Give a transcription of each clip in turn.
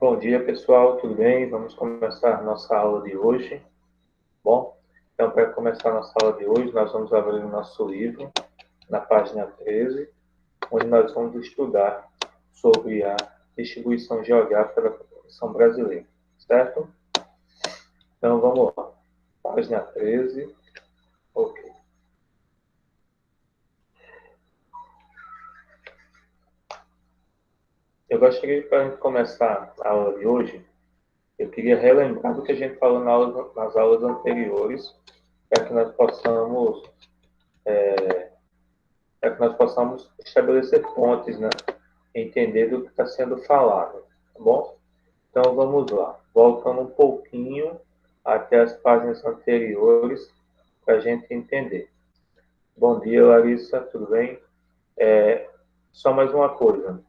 Bom dia, pessoal, tudo bem? Vamos começar nossa aula de hoje. Bom, então, para começar nossa aula de hoje, nós vamos abrir o nosso livro, na página 13, onde nós vamos estudar sobre a distribuição geográfica da população brasileira, certo? Então, vamos lá. Página 13. Ok. Eu gostaria, para a gente começar a aula de hoje, eu queria relembrar do que a gente falou nas aulas anteriores, para que nós possamos estabelecer pontes, né? Entender do que está sendo falado, tá bom? Então vamos lá, voltando um pouquinho até as páginas anteriores para a gente entender. Bom dia, Larissa, tudo bem? Só mais uma coisa,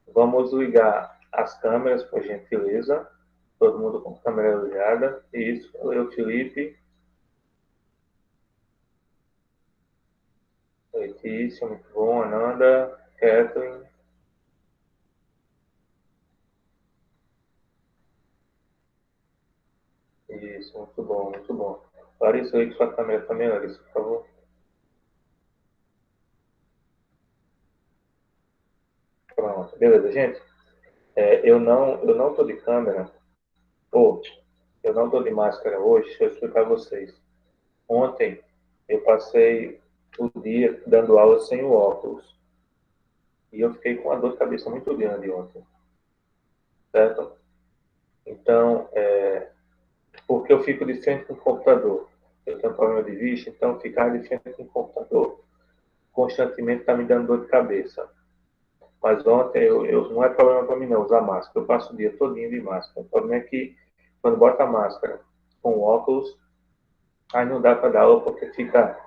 vamos ligar as câmeras, por gentileza, todo mundo com a câmera ligada. Isso, eu, Felipe, Letícia, muito bom, Ananda, Kathleen. Isso, muito bom, muito bom. Larissa, ligue sua câmera também, Larissa, por favor. Pronto, beleza, gente. Eu não tô de câmera, ou eu não tô de máscara hoje, deixa eu explicar a vocês. Ontem eu passei o dia dando aula sem o óculos e eu fiquei com uma dor de cabeça muito grande ontem, certo? Então, porque eu fico de frente com o computador. Eu tenho um problema de vista, então ficar de frente com o computador constantemente está me dando dor de cabeça. Mas ontem não é problema para mim não usar máscara. Eu passo o dia todinho de máscara. O problema é que quando bota a máscara com óculos, aí não dá para dar aula porque fica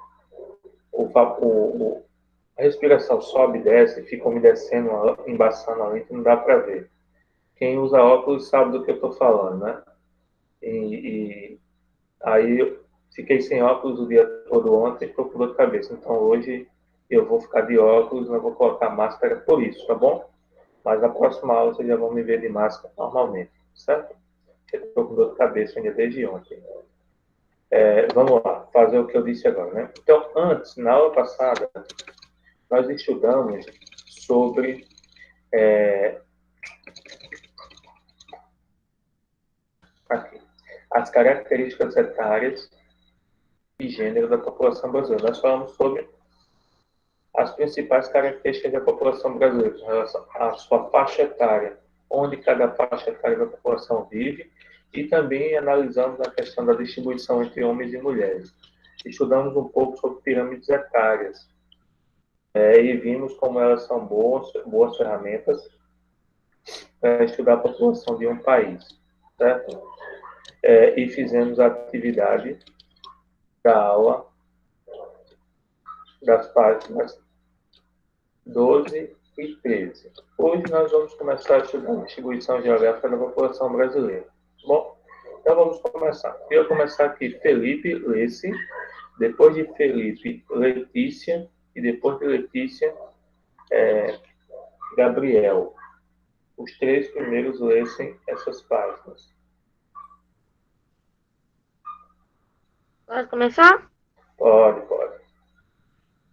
a respiração sobe e desce, fica umedecendo, embaçando a lente, não dá para ver. Quem usa óculos sabe do que eu estou falando, né? E aí eu fiquei sem óculos o dia todo ontem, estou com dor de cabeça. Então hoje eu vou ficar de óculos, não vou colocar máscara por isso, tá bom? Mas na próxima aula vocês já vão me ver de máscara normalmente, certo? Eu estou com dor de cabeça ainda desde ontem. Vamos lá, fazer o que eu disse agora, né? Então, antes, na aula passada, nós estudamos sobre aqui, as características etárias e gênero da população brasileira. Nós falamos sobre as principais características da população brasileira em relação à sua faixa etária, onde cada faixa etária da população vive, e também analisamos a questão da distribuição entre homens e mulheres. Estudamos um pouco sobre pirâmides etárias, e vimos como elas são boas ferramentas para estudar a população de um país, certo? E fizemos a atividade da aula das páginas 12 e 13. Hoje nós vamos começar a estudar a distribuição geográfica da população brasileira. Bom, então vamos começar. Eu vou começar aqui, Felipe Lesse, depois de Felipe, Letícia, e depois de Letícia, Gabriel. Os três primeiros lessem essas páginas. Pode começar? Pode.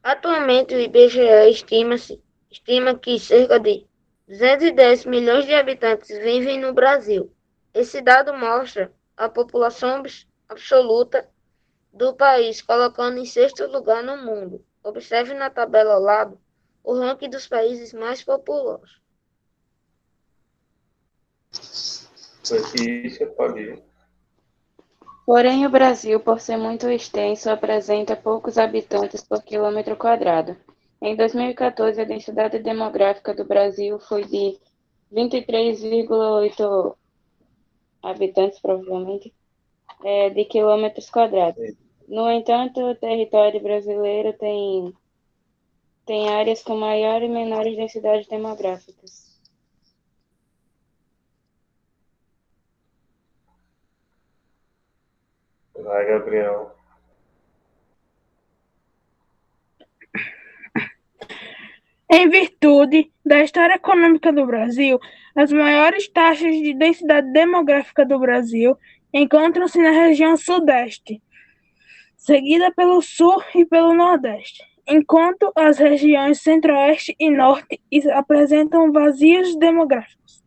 Atualmente, o IBGE estima que cerca de 210 milhões de habitantes vivem no Brasil. Esse dado mostra a população absoluta do país, colocando em sexto lugar no mundo. Observe na tabela ao lado o ranking dos países mais populosos. Letícia, pode ir. Porém, o Brasil, por ser muito extenso, apresenta poucos habitantes por quilômetro quadrado. Em 2014, a densidade demográfica do Brasil foi de 23,8 habitantes, provavelmente, de quilômetros quadrados. No entanto, o território brasileiro tem áreas com maior e menores densidades demográficas. Vai, Gabriel. Em virtude da história econômica do Brasil, as maiores taxas de densidade demográfica do Brasil encontram-se na região Sudeste, seguida pelo Sul e pelo Nordeste, enquanto as regiões Centro-Oeste e Norte apresentam vazios demográficos.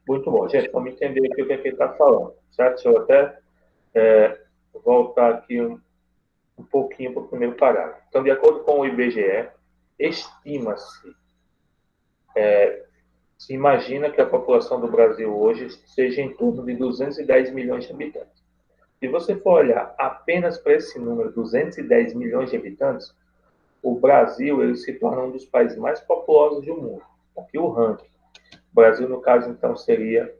Muito bom, gente. Vamos entender aqui o que é que ele está falando, certo? Deixa eu até voltar aqui um pouquinho para o primeiro parágrafo. Então, de acordo com o IBGE, estima-se, se imagina que a população do Brasil hoje seja em torno de 210 milhões de habitantes. Se você for olhar apenas para esse número, 210 milhões de habitantes, o Brasil ele se torna um dos países mais populosos do mundo. Aqui o ranking. O Brasil, no caso, então, seria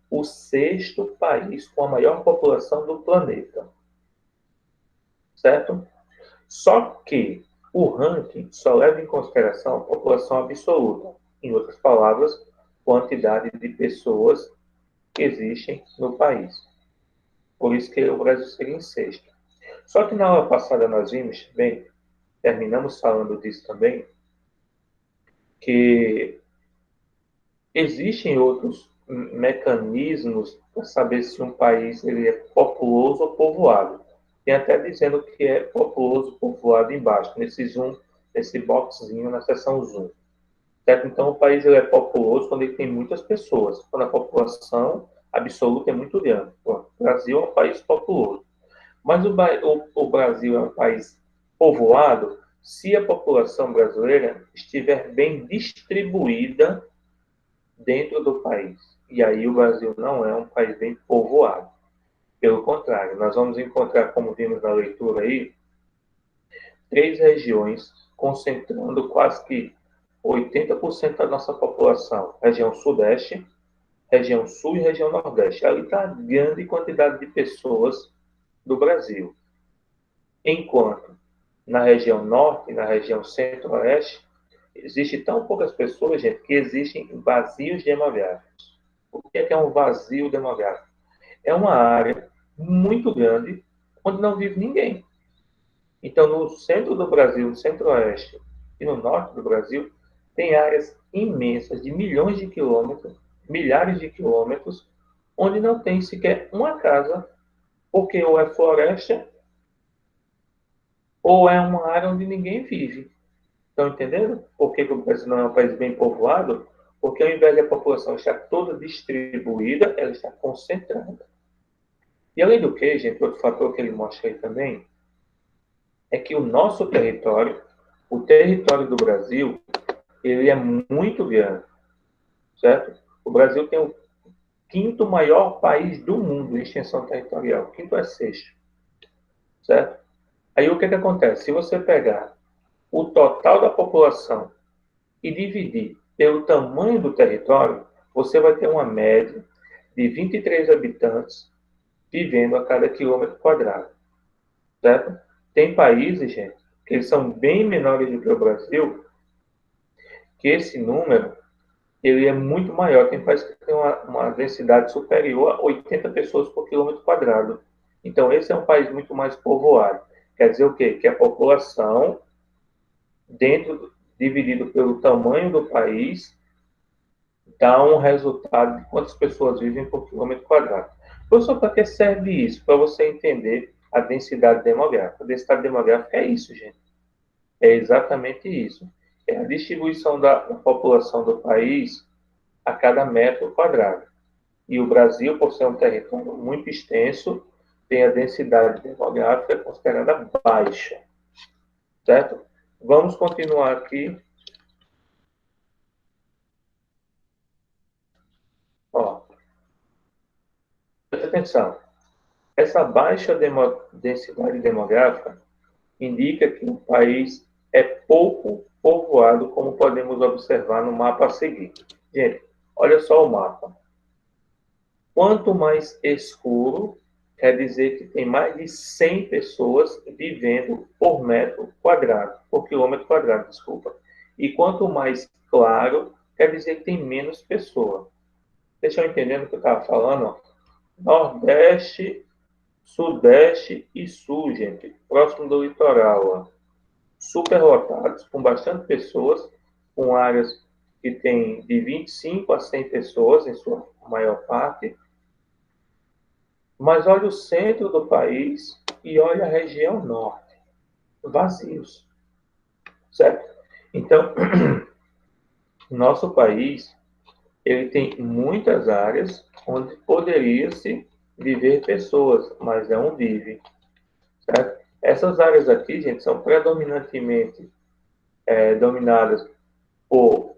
o 6º país com a maior população do planeta. Certo? Só que o ranking só leva em consideração a população absoluta. Em outras palavras, quantidade de pessoas que existem no país. Por isso que o Brasil seria em 6º. Só que na aula passada nós vimos, bem, terminamos falando disso também, que existem outros mecanismos para saber se um país ele é populoso ou povoado. Tem até dizendo que é populoso ou povoado embaixo, nesse zoom, nesse boxzinho na seção zoom. Certo? Então, o país ele é populoso quando ele tem muitas pessoas, quando a população absoluta é muito grande. O Brasil é um país populoso. Mas o Brasil é um país povoado se a população brasileira estiver bem distribuída dentro do país. E aí o Brasil não é um país bem povoado. Pelo contrário, nós vamos encontrar, como vimos na leitura aí, 3 regiões concentrando quase que 80% da nossa população. Região Sudeste, região Sul e região Nordeste. Ali está a grande quantidade de pessoas do Brasil. Enquanto na região Norte e na região Centro-Oeste, existem tão poucas pessoas, gente, que existem vazios demográficos. O que é um vazio demográfico? É uma área muito grande onde não vive ninguém. Então, no centro do Brasil, no Centro-Oeste e no Norte do Brasil, tem áreas imensas de milhões de quilômetros, milhares de quilômetros, onde não tem sequer uma casa, porque ou é floresta ou é uma área onde ninguém vive. Estão entendendo por que o Brasil não é um país bem povoado? Porque ao invés da população estar toda distribuída, ela está concentrada. E além do que, gente, outro fator que ele mostra aí também, é que o nosso território, o território do Brasil, ele é muito grande, certo? O Brasil tem o 5º maior país do mundo em extensão territorial. O 5º é 6º, certo? Aí o que acontece? Se você pegar o total da população e dividir pelo tamanho do território, você vai ter uma média de 23 habitantes vivendo a cada quilômetro quadrado, certo? Tem países, gente, que eles são bem menores do que o Brasil, que esse número ele é muito maior. Tem países que tem uma densidade superior a 80 pessoas por quilômetro quadrado. Então, esse é um país muito mais povoado. Quer dizer o quê? Que a população, dividido pelo tamanho do país, dá um resultado de quantas pessoas vivem por quilômetro quadrado. Professor, para que serve isso? Para você entender a densidade demográfica. A densidade demográfica é isso, gente. É exatamente isso. É a distribuição da população do país a cada metro quadrado. E o Brasil, por ser um território muito extenso, tem a densidade demográfica considerada baixa. Certo? Vamos continuar aqui. Ó, presta atenção. Essa baixa densidade demográfica indica que o país é pouco povoado, como podemos observar no mapa a seguir. Gente, olha só o mapa. Quanto mais escuro, quer dizer que tem mais de 100 pessoas vivendo por metro quadrado, por quilômetro quadrado, desculpa. E quanto mais claro, quer dizer que tem menos pessoas. Deixa eu entender o que eu estava falando. Ó. Nordeste, Sudeste e Sul, gente, próximo do litoral. Ó. superlotados, com bastante pessoas, com áreas que têm de 25 a 100 pessoas, em sua maior parte. Mas olha o centro do país e olha a região norte, vazios, certo? Então, nosso país, ele tem muitas áreas onde poderia-se viver pessoas, mas não vive, certo? Essas áreas aqui, gente, são predominantemente dominadas por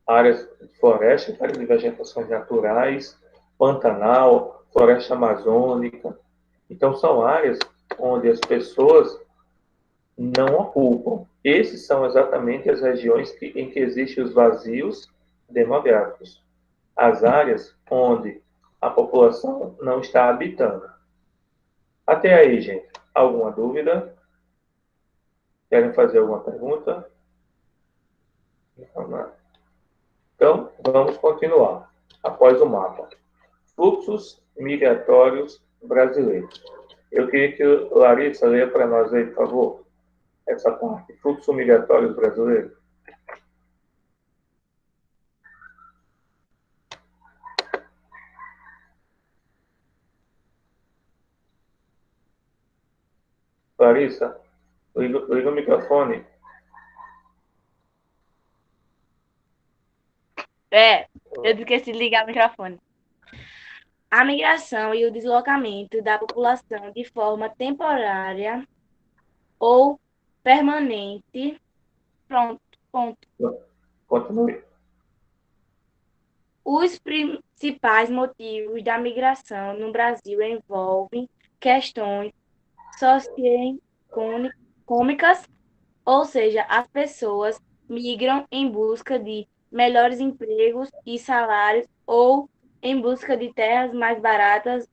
áreas de floresta, áreas de vegetações naturais, Pantanal, floresta amazônica. Então, são áreas onde as pessoas não ocupam. Esses são exatamente as regiões em que existem os vazios demográficos. As áreas onde a população não está habitando. Até aí, gente, alguma dúvida? Querem fazer alguma pergunta? Então, vamos continuar. Após o mapa. Fluxos migratórios brasileiros. Eu queria que Larissa leia para nós aí, por favor, essa parte. Fluxo migratórios brasileiros. Larissa, liga o microfone. Eu esqueci de ligar o microfone. A migração e o deslocamento da população de forma temporária ou permanente. Pronto, ponto. Continue. Os principais motivos da migração no Brasil envolvem questões socioeconômicas, ou seja, as pessoas migram em busca de melhores empregos e salários ou em busca de terras mais baratas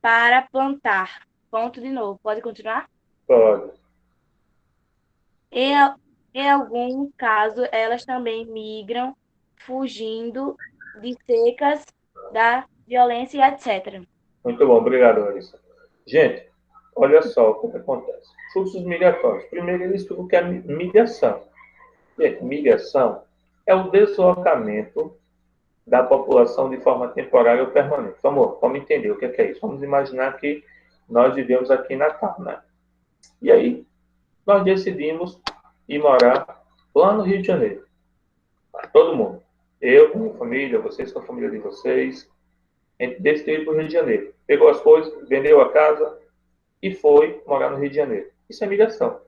para plantar. Ponto de novo. Pode continuar? Pode. Em algum caso, elas também migram fugindo de secas, da violência e etc. Muito bom, obrigado, Larissa. Gente, olha só o que acontece. Fluxos migratórios. Primeiro, ele explica o que é migração. Gente, migração é o deslocamento da população de forma temporária ou permanente. Vamos entender o que é isso. Vamos imaginar que nós vivemos aqui em Natal, né? E aí, nós decidimos ir morar lá no Rio de Janeiro. Todo mundo. Eu com a minha família, vocês com a família de vocês. A gente decidiu ir para o Rio de Janeiro. Pegou as coisas, vendeu a casa e foi morar no Rio de Janeiro. Isso é migração.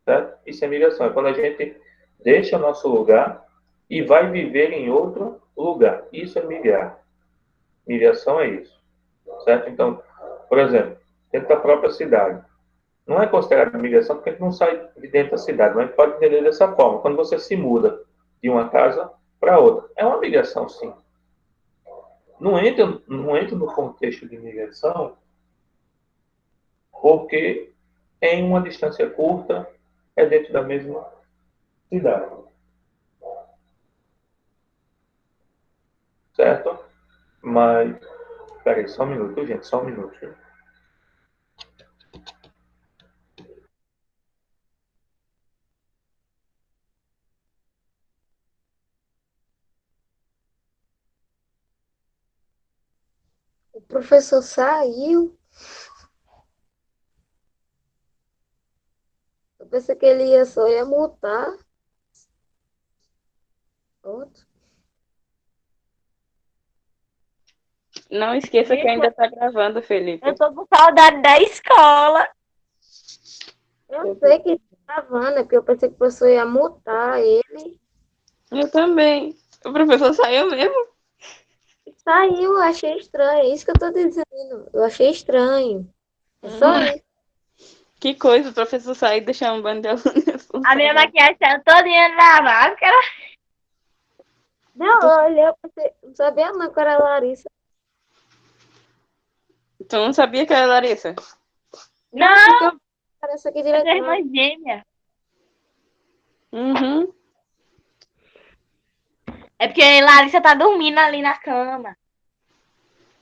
Certo? Isso é migração. É quando a gente deixa o nosso lugar e vai viver em outro lugar. Isso é migrar. Migração é isso. Certo? Então, por exemplo, dentro da própria cidade. Não é considerado migração porque a gente não sai de dentro da cidade, mas a gente pode entender dessa forma. Quando você se muda de uma casa para outra. É uma migração, sim. Não entra no contexto de migração porque em uma distância curta é dentro da mesma cidade. Certo? Mas, peraí, só um minuto, gente, só um minuto. O professor saiu. Eu pensei que ele só ia mutar. Outro. Não esqueça que ainda está gravando, Felipe. Eu tô com saudade da escola. Eu sei que tá gravando, é porque eu pensei que o professor ia mutar ele. Eu também. O professor saiu mesmo? Saiu, eu achei estranho. É isso que eu tô dizendo. Eu achei estranho. É só isso. Que coisa, o professor saiu e deixou um bando de alunos. A minha maquiagem saiu todinha na máscara. Não, olha, eu pensei, não sabia não que era a Larissa. Tu não sabia que era Larissa? Não, Parece aqui é direto. irmã gêmea. Uhum. É porque Larissa tá dormindo ali na cama.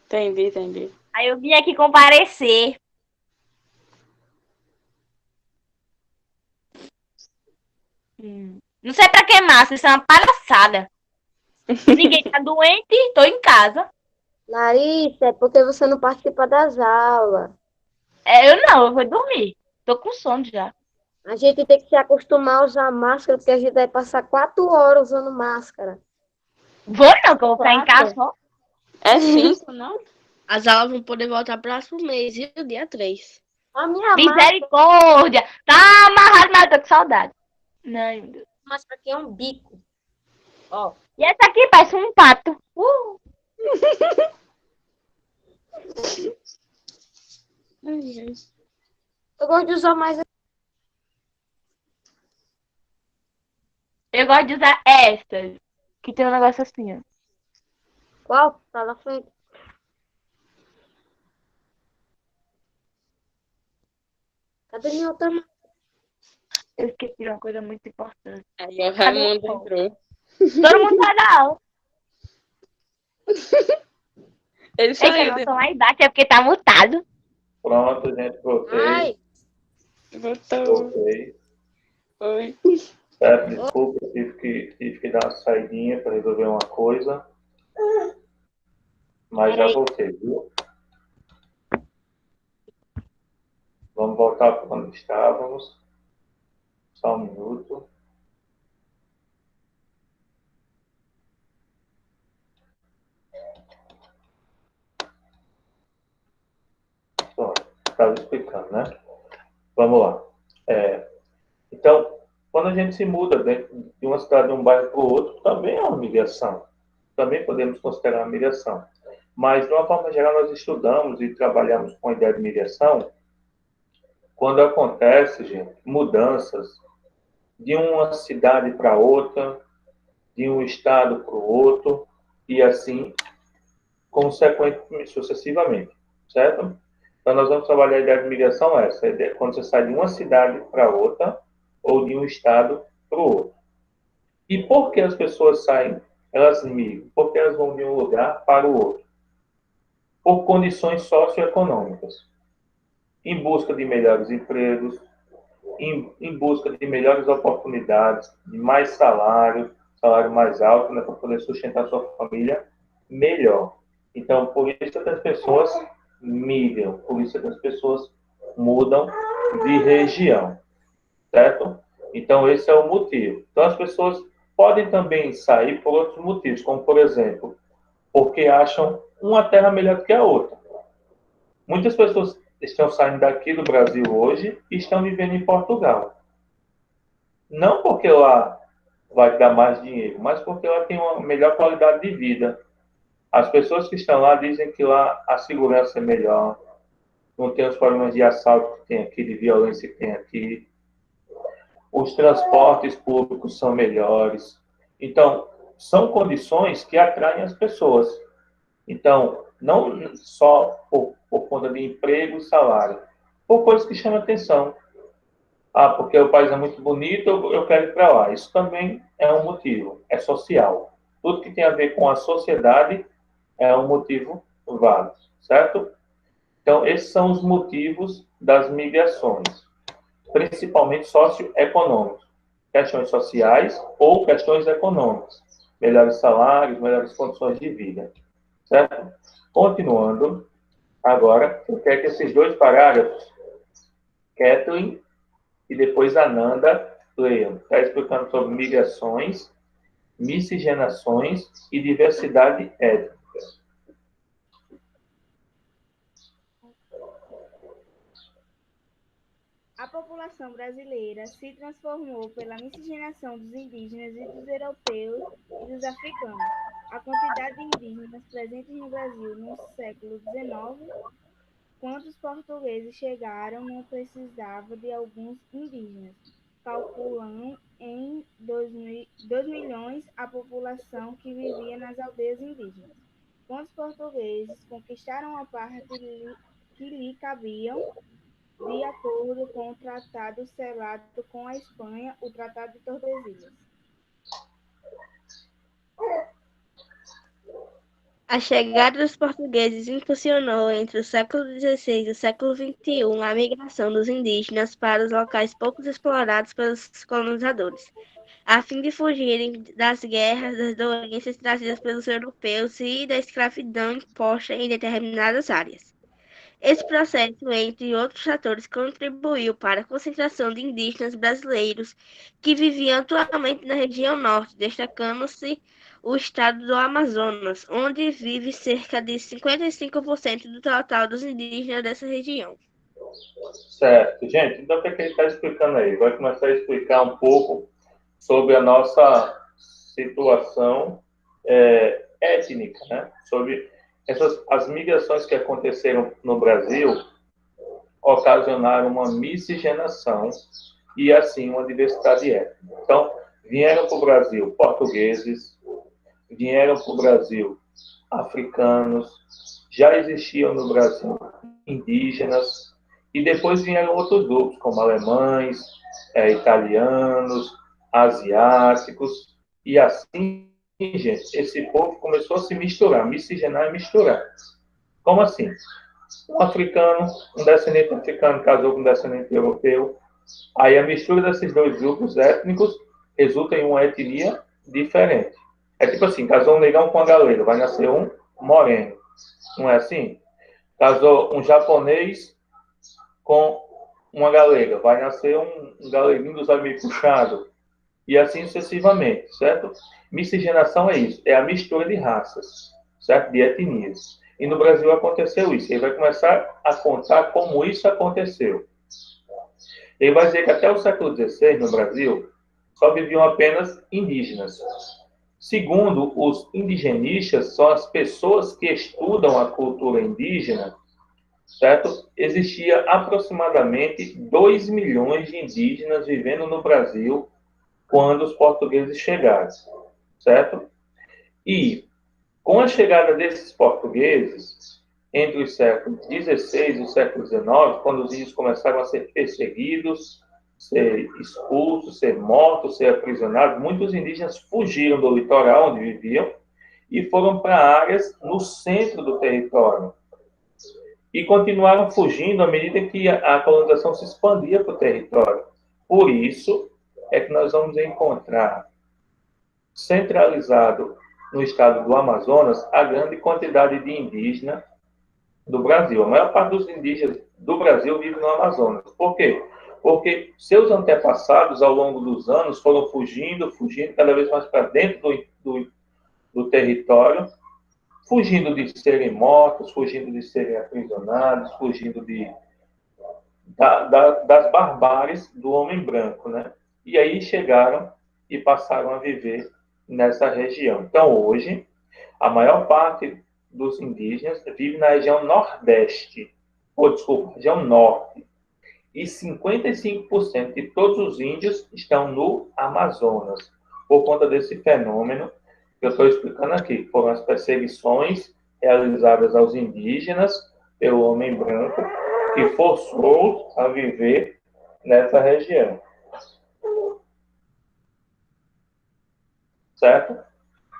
Entendi. Aí eu vim aqui comparecer. Não sei pra que máscara, isso é uma palhaçada. Ninguém tá doente, tô em casa. Larissa, é porque você não participa das aulas. Eu vou dormir. Tô com sono já. A gente tem que se acostumar a usar máscara, porque a gente vai passar 4 horas usando máscara. Vou não, que eu vou ficar em casa 4? só. É 5, não? As aulas vão poder voltar próximo mês, viu? Dia 3. A minha Misericórdia! Tá amarrado, mas eu tô com saudade. Não, meu Deus. máscara aqui é um bico. Ó. E essa aqui parece um pato. Eu gosto de usar mais. Eu gosto de usar essas. Que tem um negócio assim, ó. Qual? Tá na frente. Cadê minha outra máscara? Eu esqueci de uma coisa muito importante. Aí o Cadê o Raimundo pão? entrou. Todo mundo sai da aula. Ele Eita, saiu. não, tô lá embaixo, é porque tá mutado. Pronto, gente, voltei. Ai, Voltou. Voltei. Oi. Peço desculpa, tive que dar uma saidinha para resolver uma coisa. Mas já peraí. voltei, viu? Vamos voltar para onde estávamos. Só um minuto. Pronto, estava explicando, né? Vamos lá. Então, quando a gente se muda dentro de uma cidade, de um bairro para o outro, também é uma migração. Também podemos considerar uma migração. Mas, de uma forma geral, nós estudamos e trabalhamos com a ideia de migração quando acontece, gente, mudanças de uma cidade para outra, de um estado para o outro, e assim consequentemente, sucessivamente, certo? Então, nós vamos trabalhar a ideia de migração essa, a ideia, quando você sai de uma cidade para outra, ou de um estado para o outro. E por que as pessoas saem, elas migram? Porque elas vão de um lugar para o outro? Por condições socioeconômicas. Em busca de melhores empregos, em busca de melhores oportunidades, de mais salário, salário mais alto, né, para poder sustentar sua família melhor. Então, por isso que as pessoas migram, por isso que as pessoas mudam de região, certo? Então, esse é o motivo. Então, as pessoas podem também sair por outros motivos, como, por exemplo, porque acham uma terra melhor do que a outra. Muitas pessoas estão saindo daqui do Brasil hoje e estão vivendo em Portugal. Não porque lá vai dar mais dinheiro, mas porque lá tem uma melhor qualidade de vida. As pessoas que estão lá dizem que lá a segurança é melhor, não tem os problemas de assalto que tem aqui, de violência que tem aqui. Os transportes públicos são melhores. Então, são condições que atraem as pessoas. Então, não só por conta de emprego e salário, por coisas que chamam atenção. Ah, porque o país é muito bonito, eu quero ir para lá. Isso também é um motivo, é social. Tudo que tem a ver com a sociedade é um motivo válido, certo? Então, esses são os motivos das migrações, principalmente socioeconômicos, questões sociais ou questões econômicas, melhores salários, melhores condições de vida, certo? Continuando, agora, eu quero que esses dois parágrafos, Kathleen e depois a Nanda leiam. Está explicando sobre migrações, miscigenações e diversidade étnica. A população brasileira se transformou pela miscigenação dos indígenas e dos europeus e dos africanos. A quantidade de indígenas presentes no Brasil no século XIX, quando os portugueses chegaram, não precisava de alguns indígenas. Calculam em 2 milhões a população que vivia nas aldeias indígenas. Quando os portugueses conquistaram a parte que lhe cabiam, de acordo com o tratado selado com a Espanha, o Tratado de Tordesilhas. A chegada dos portugueses impulsionou entre o século XVI e o século XXI a migração dos indígenas para os locais pouco explorados pelos colonizadores, a fim de fugirem das guerras, das doenças trazidas pelos europeus e da escravidão imposta em determinadas áreas. Esse processo, entre outros fatores, contribuiu para a concentração de indígenas brasileiros que viviam atualmente na região norte, destacando-se o estado do Amazonas, onde vive cerca de 55% do total dos indígenas dessa região. Certo. Gente, então o que ele está explicando aí? Vai começar a explicar um pouco sobre a nossa situação étnica, né? Sobre as migrações que aconteceram no Brasil ocasionaram uma miscigenação e, assim, uma diversidade étnica. Então, vieram para o Brasil portugueses, vieram para o Brasil africanos, já existiam no Brasil indígenas, e depois vieram outros grupos, como alemães, italianos, asiáticos, e assim, gente, esse povo começou a se misturar, miscigenar e misturar. Como assim? Um africano, um descendente africano casou com um descendente europeu, aí a mistura desses dois grupos étnicos resulta em uma etnia diferente. É tipo assim, casou um negão com uma galega, vai nascer um moreno. Não é assim? Casou um japonês com uma galega, vai nascer um galeguinho dos olhos meio puxado. E assim sucessivamente, certo? Miscigenação é isso, é a mistura de raças, certo? De etnias. E no Brasil aconteceu isso. Ele vai começar a contar como isso aconteceu. Ele vai dizer que até o século XVI, no Brasil, só viviam apenas indígenas. Segundo os indigenistas, são as pessoas que estudam a cultura indígena, certo? Existia aproximadamente 2 milhões de indígenas vivendo no Brasil quando os portugueses chegaram, certo? E com a chegada desses portugueses, entre os séculos XVI e o século XIX, quando os índios começaram a ser perseguidos, ser expulsos, ser mortos, ser aprisionados, muitos indígenas fugiram do litoral onde viviam e foram para áreas no centro do território. E continuaram fugindo à medida que a colonização se expandia para o território. Por isso é que nós vamos encontrar centralizado no estado do Amazonas a grande quantidade de indígenas do Brasil. A maior parte dos indígenas do Brasil vive no Amazonas. Por quê? Porque seus antepassados, ao longo dos anos, foram fugindo cada vez mais para dentro do território, fugindo de serem mortos, fugindo de serem aprisionados, fugindo das barbáries do homem branco, né? E aí chegaram e passaram a viver nessa região. Então, hoje, a maior parte dos indígenas vive na região nordeste, região norte. E 55% de todos os índios estão no Amazonas, por conta desse fenômeno que eu estou explicando aqui. Foram as perseguições realizadas aos indígenas pelo homem branco, que forçou a viver nessa região. Certo?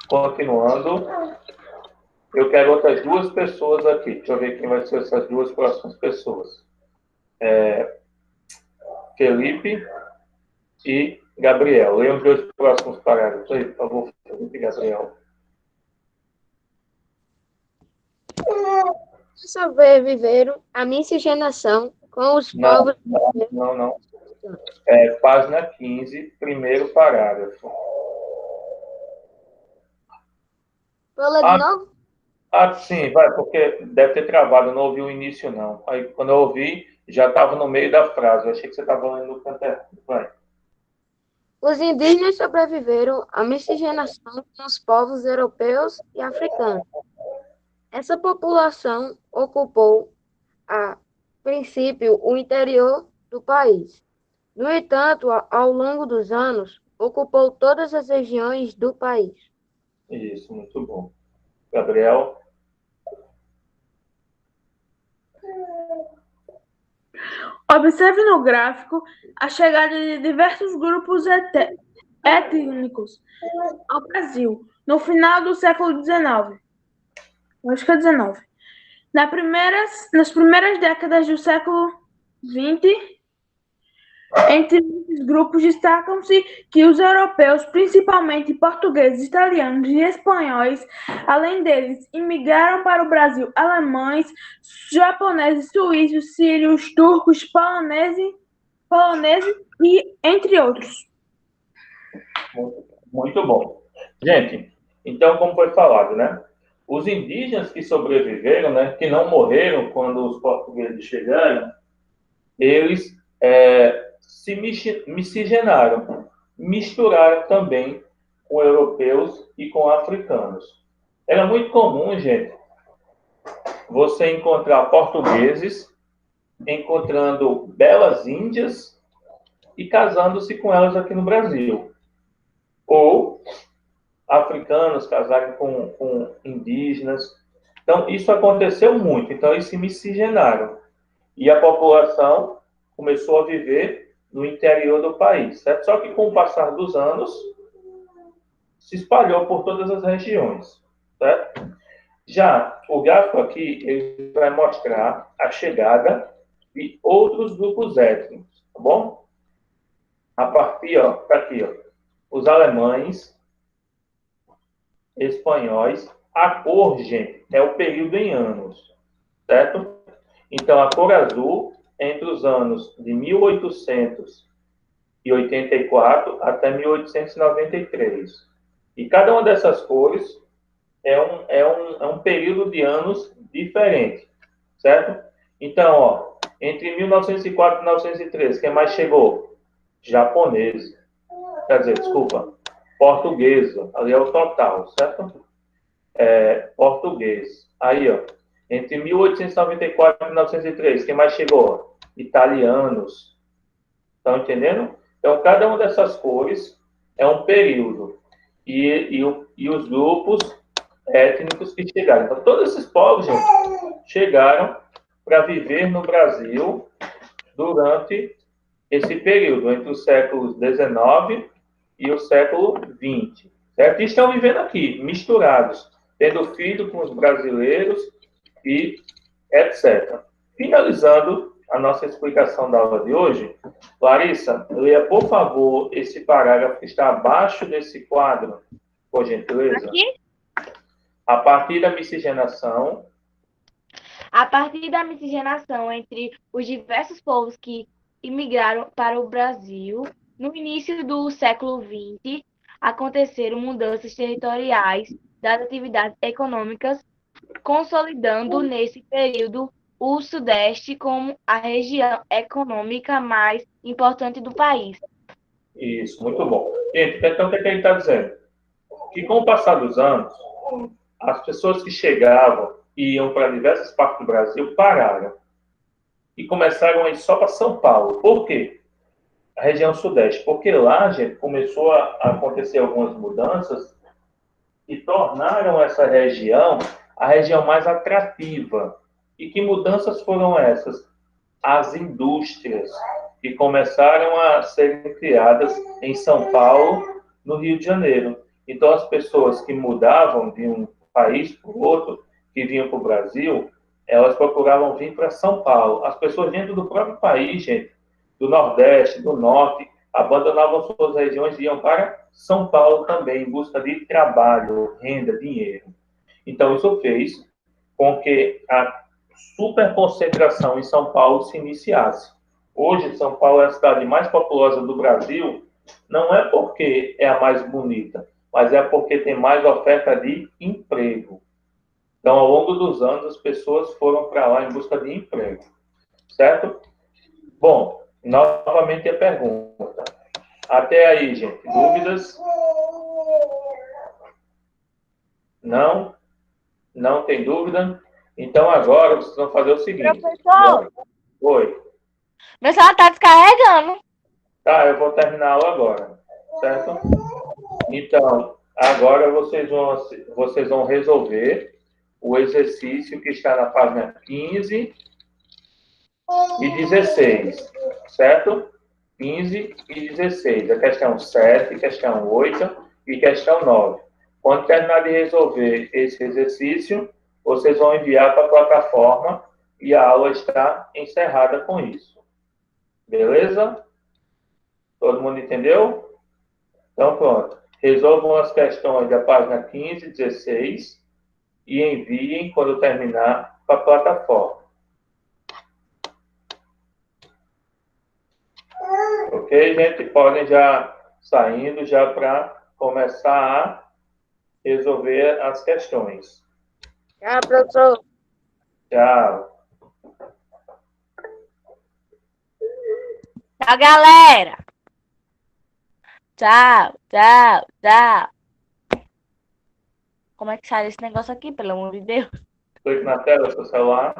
Continuando, eu quero outras duas pessoas aqui. Deixa eu ver quem vai ser essas duas próximas pessoas. Felipe e Gabriel. Leiam os dois próximos parágrafos aí, por favor, Felipe e Gabriel. Sobreviveram a miscigenação com os povos. Não. Página 15, primeiro parágrafo. Vou ler de novo? Sim, vai, porque deve ter travado, eu não ouvi o início, não. Aí, quando eu ouvi, já estava no meio da frase. Eu achei que você estava lendo o canto errado. Vai. Os indígenas sobreviveram à miscigenação com os povos europeus e africanos. Essa população ocupou, a princípio, o interior do país. No entanto, ao longo dos anos, ocupou todas as regiões do país. Isso, muito bom. Gabriel? Observe no gráfico a chegada de diversos grupos étnicos ao Brasil no final do século XIX. acho que é 19. Nas primeiras décadas do século XX, entre esses grupos destacam-se que os europeus, principalmente portugueses, italianos e espanhóis, além deles, imigraram para o Brasil alemães, japoneses, suíços, sírios, turcos, poloneses e entre outros. Muito bom. Gente, então, como foi falado, né? Os indígenas que sobreviveram, né, que não morreram quando os portugueses chegaram, eles se miscigenaram, misturaram também com europeus e com africanos. Era muito comum, gente, você encontrar portugueses encontrando belas índias e casando-se com elas aqui no Brasil. Ou africanos casarem com indígenas. Então, isso aconteceu muito. Então, eles se miscigenaram. E a população começou a viver no interior do país, certo? Só que, com o passar dos anos, se espalhou por todas as regiões, certo? Já o gráfico aqui, ele vai mostrar a chegada de outros grupos étnicos, tá bom? A partir, ó, tá aqui, ó, os alemães, espanhóis. A cor, gente, é o período em anos, certo? Então, a cor azul, entre os anos de 1884 até 1893. E cada uma dessas cores é um período de anos diferente, certo? Então, ó, entre 1904 e 1903, quem mais chegou? Japonês. Quer dizer, desculpa, portuguesa. Ali é o total, certo? Português. Aí, ó, entre 1894 e 1903, quem mais chegou? Italianos. Estão entendendo? Então, cada uma dessas cores é um período. E os grupos étnicos que chegaram. Então, todos esses povos, gente, chegaram para viver no Brasil durante esse período, entre os séculos XIX e o século XX. Certo? E estão vivendo aqui, misturados, tendo filho com os brasileiros e etc. Finalizando a nossa explicação da aula de hoje, Larissa, leia, por favor, esse parágrafo que está abaixo desse quadro, por gentileza. Aqui? A partir da miscigenação. A partir da miscigenação entre os diversos povos que imigraram para o Brasil, no início do século XX, aconteceram mudanças territoriais das atividades econômicas, consolidando nesse período o Sudeste como a região econômica mais importante do país. Isso, muito bom. Gente, então o que ele está dizendo? Que com o passar dos anos, as pessoas que chegavam e iam para diversas partes do Brasil pararam e começaram a ir só para São Paulo. Por quê? A região Sudeste. Porque lá, gente, começou a acontecer algumas mudanças e tornaram essa região a região mais atrativa. E que mudanças foram essas? As indústrias que começaram a serem criadas em São Paulo, no Rio de Janeiro. Então, as pessoas que mudavam de um país para o outro, que vinham para o Brasil, elas procuravam vir para São Paulo. As pessoas dentro do próprio país, gente, do Nordeste, do Norte, abandonavam suas regiões e iam para São Paulo também, em busca de trabalho, renda, dinheiro. Então, isso fez com que a superconcentração em São Paulo se iniciasse. Hoje, São Paulo é a cidade mais populosa do Brasil, não é porque é a mais bonita, mas é porque tem mais oferta de emprego. Então, ao longo dos anos, as pessoas foram para lá em busca de emprego. Certo? Bom, novamente a pergunta. Até aí, gente, dúvidas? Não? Não tem dúvida? Então, agora, vocês vão fazer o seguinte. Professor! Oi. Meu celular está descarregando. Tá, eu vou terminar a aula agora, certo? Então, agora vocês vão resolver o exercício que está na página 15 e 16, certo? 15 e 16. A questão 7, questão 8 e questão 9. Quando terminar de resolver esse exercício, vocês vão enviar para a plataforma e a aula está encerrada com isso. Beleza? Todo mundo entendeu? Então, pronto. Resolvam as questões da página 15 e 16 e enviem, quando terminar, para a plataforma. Ok, gente? Podem já saindo já para começar a resolver as questões. Tchau, professor. Tchau. Tchau, galera. Tchau, tchau, tchau. Como é que sai esse negócio aqui, pelo amor de Deus? Clique na tela do seu celular.